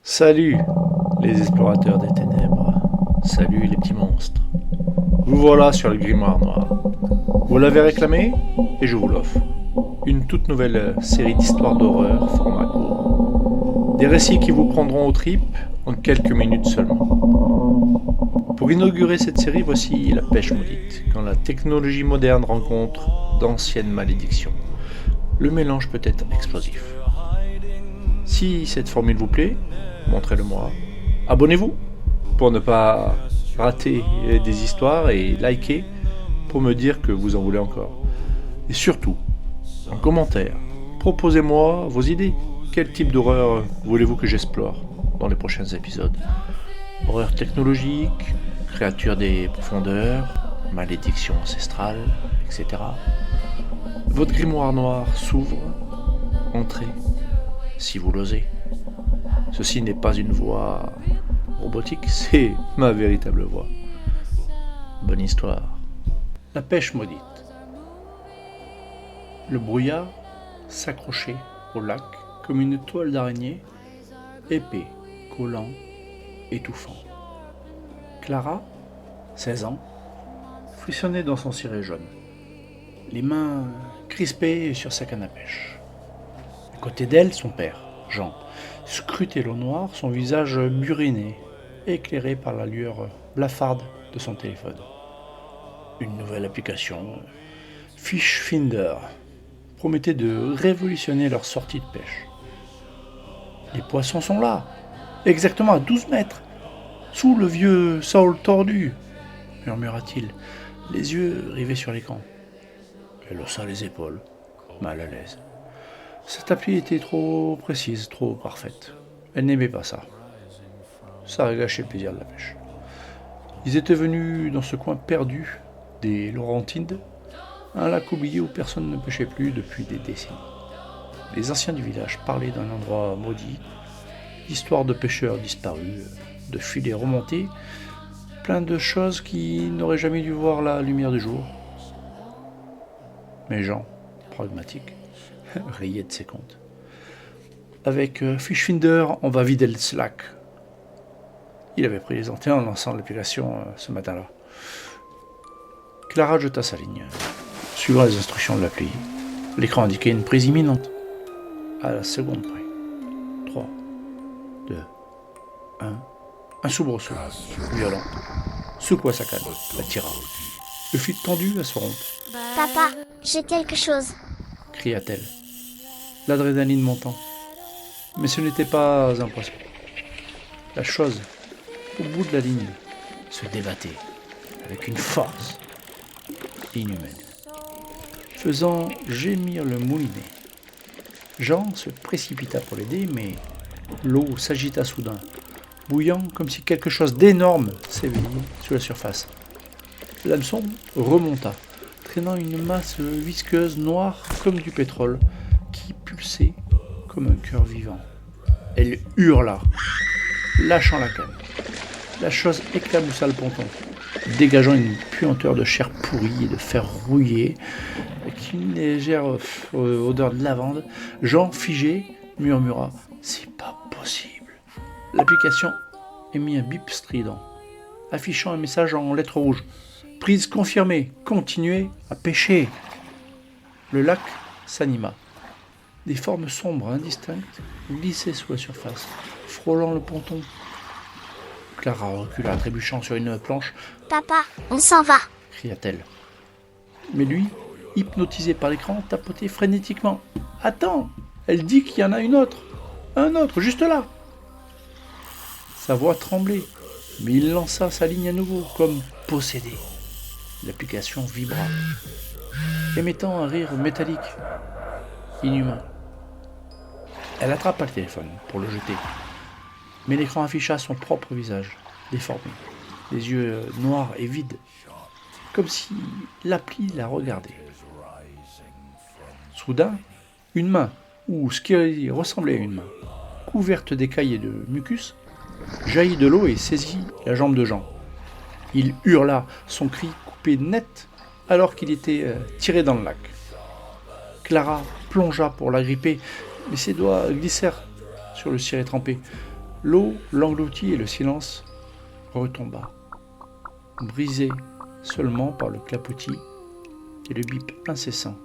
Salut les explorateurs des ténèbres, salut les petits monstres. Vous voilà sur le grimoire noir. Vous l'avez réclamé et je vous l'offre. Une toute nouvelle série d'histoires d'horreur format court. Des récits qui vous prendront aux tripes en quelques minutes seulement. Pour inaugurer cette série, voici La Pêche Maudite, quand la technologie moderne rencontre d'anciennes malédictions. Le mélange peut être explosif. Si cette formule vous plaît, montrez-le moi. Abonnez-vous pour ne pas rater des histoires et likez pour me dire que vous en voulez encore. Et surtout, en commentaire, proposez-moi vos idées. Quel type d'horreur voulez-vous que j'explore dans les prochains épisodes? Horreur technologique, créatures des profondeurs, malédictions ancestrales, etc. Votre grimoire noir s'ouvre. Entrez, si vous l'osez. Ceci n'est pas une voix robotique, c'est ma véritable voix. Bonne histoire. La pêche maudite. Le brouillard s'accrochait au lac comme une toile d'araignée, épais, collant, étouffant. Clara, 16 ans, frissonnait dans son ciré jaune, les mains crispées sur sa canne à pêche. À côté d'elle, son père, Jean, scrutait l'eau noire, son visage buriné, éclairé par la lueur blafarde de son téléphone. Une nouvelle application, Fish Finder, promettait de révolutionner leur sortie de pêche. Les poissons sont là, exactement à 12 mètres, sous le vieux saule tordu, murmura-t-il, les yeux rivés sur l'écran. Elle haussa les épaules, mal à l'aise. Cette appli était trop précise, trop parfaite. Elle n'aimait pas ça. Ça a gâché le plaisir de la pêche. Ils étaient venus dans ce coin perdu des Laurentides, un lac oublié où personne ne pêchait plus depuis des décennies. Les anciens du village parlaient d'un endroit maudit, d'histoires de pêcheurs disparus, de filets remontés, plein de choses qui n'auraient jamais dû voir la lumière du jour. Mais Jean, pragmatique, riait de ses comptes. Avec Fishfinder, on va vider le slack. Il avait présenté en lançant l'application ce matin-là. Clara jeta sa ligne, suivant les instructions de l'appli. L'écran indiquait une prise imminente. À la seconde près. 3, 2, 1. Un soubresaut, violent, secoua sa canne, la tira. Le fil tendu à se rompre. Papa, j'ai quelque chose. Cria-t-elle, l'adrénaline montant. Mais ce n'était pas un poisson. La chose, au bout de la ligne, se débattait avec une force inhumaine, faisant gémir le moulinet. Jean se précipita pour l'aider, mais l'eau s'agita soudain, bouillant comme si quelque chose d'énorme s'éveillait sur la surface. L'hameçon remonta, traînant une masse visqueuse noire comme du pétrole, qui pulsait comme un cœur vivant. Elle hurla, lâchant la canne. La chose éclaboussa le ponton, dégageant une puanteur de chair pourrie et de fer rouillé, avec une légère odeur de lavande. Jean, figé, murmura « C'est pas possible ». L'application émit un bip strident, affichant un message en lettres rouges. Prise confirmée, continuez à pêcher. Le lac s'anima. Des formes sombres indistinctes glissaient sous la surface, frôlant le ponton. Clara recula, trébuchant sur une planche. « Papa, on s'en va !» cria-t-elle. Mais lui, hypnotisé par l'écran, tapotait frénétiquement. « Attends, elle dit qu'il y en a une autre. Un autre, juste là !» Sa voix tremblait, mais il lança sa ligne à nouveau, comme possédé. L'application vibra, émettant un rire métallique, inhumain. Elle attrapa le téléphone pour le jeter, mais l'écran afficha son propre visage, déformé, les yeux noirs et vides, comme si l'appli la regardait. Soudain, une main, ou ce qui ressemblait à une main, couverte d'écailles et de mucus, jaillit de l'eau et saisit la jambe de Jean. Il hurla, son cri coupé net alors qu'il était tiré dans le lac. Clara plongea pour l'agripper, mais ses doigts glissèrent sur le ciré trempé. L'eau l'engloutit et le silence retomba, brisé seulement par le clapotis et le bip incessant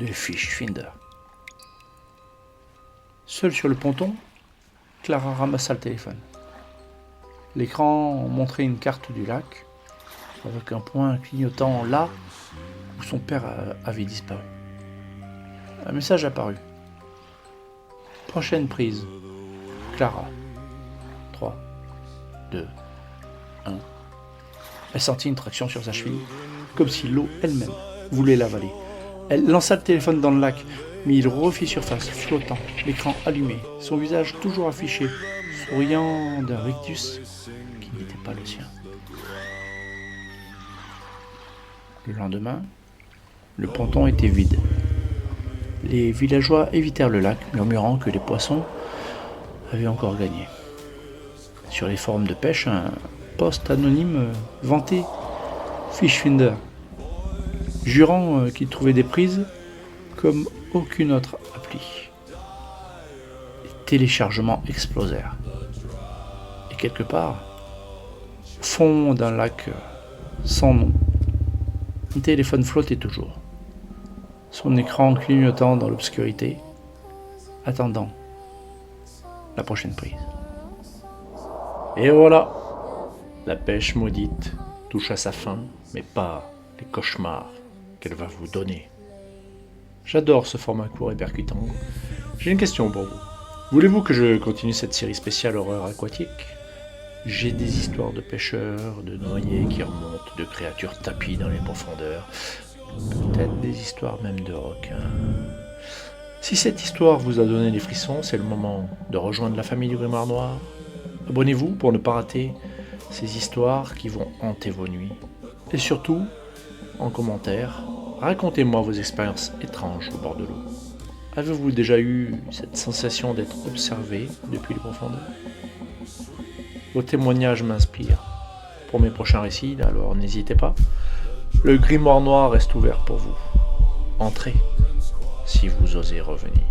de Fischfinder. Seule sur le ponton, Clara ramassa le téléphone. L'écran montrait une carte du lac, avec un point clignotant là où son père avait disparu. Un message apparut. Prochaine prise. Clara. 3, 2, 1. Elle sentit une traction sur sa cheville, comme si l'eau elle-même voulait l'avaler. Elle lança le téléphone dans le lac, mais il refit surface, flottant, l'écran allumé, son visage toujours affiché, souriant d'un rictus qui n'était pas le sien. Le lendemain, le ponton était vide. Les villageois évitèrent le lac, murmurant que les poissons avaient encore gagné. Sur les forums de pêche, un post anonyme vantait Fischfinder, jurant qu'il trouvait des prises comme aucune autre appli. Les téléchargements explosèrent. Et quelque part, au fond d'un lac sans nom, un téléphone flottait toujours, son écran clignotant dans l'obscurité, attendant la prochaine prise. Et voilà, la pêche maudite touche à sa fin, mais pas les cauchemars qu'elle va vous donner. J'adore ce format court et percutant. J'ai une question pour vous. Voulez-vous que je continue cette série spéciale horreur aquatique ? J'ai des histoires de pêcheurs, de noyés qui remontent, de créatures tapies dans les profondeurs, peut-être des histoires même de requins. Si cette histoire vous a donné des frissons, c'est le moment de rejoindre la famille du Grimoire Noir. Abonnez-vous pour ne pas rater ces histoires qui vont hanter vos nuits. Et surtout, en commentaire, racontez-moi vos expériences étranges au bord de l'eau. Avez-vous déjà eu cette sensation d'être observé depuis les profondeurs ? Vos témoignages m'inspirent pour mes prochains récits, alors n'hésitez pas. Le Grimoire Noir reste ouvert pour vous. Entrez, si vous osez revenir.